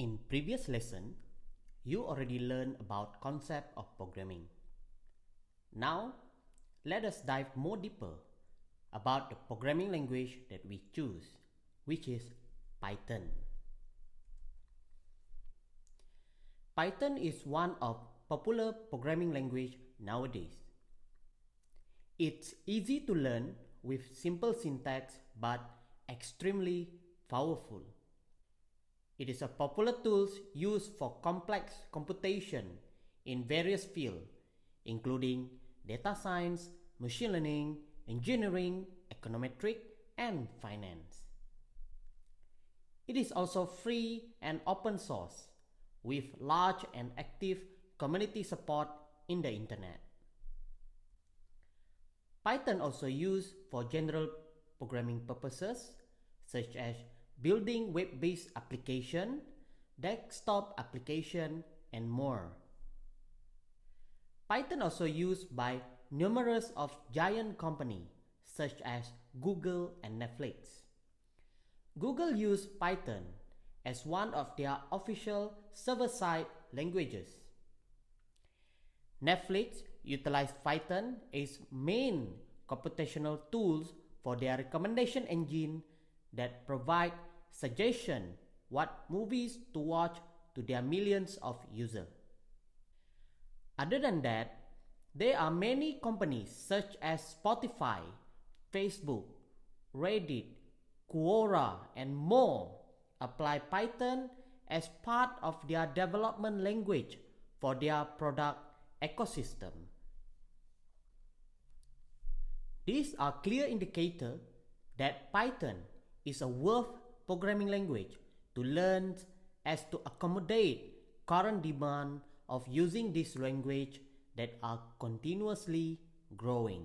In previous lesson, you already learned about concept of programming. Now, let us dive more deeper about the programming language that we choose, which is Python. Python is one of popular programming language nowadays. It's easy to learn with simple syntax but extremely powerful. It is a popular tool used for complex computation in various fields, including data science, machine learning, engineering, econometric, and finance. It is also free and open source, with large and active community support in the internet. Python also used for general programming purposes, such as building web-based application, desktop application, and more. Python also used by numerous of giant companies such as Google and Netflix. Google used Python as one of their official server-side languages. Netflix utilized Python as main computational tools for their recommendation engine that provide suggestion what movies to watch to their millions of users. Other than that, there are many companies such as Spotify, Facebook, Reddit, Quora, and more apply Python as part of their development language for their product ecosystem. These are clear indicators that Python is a worth programming language to learn as to accommodate current demand of using this language that are continuously growing.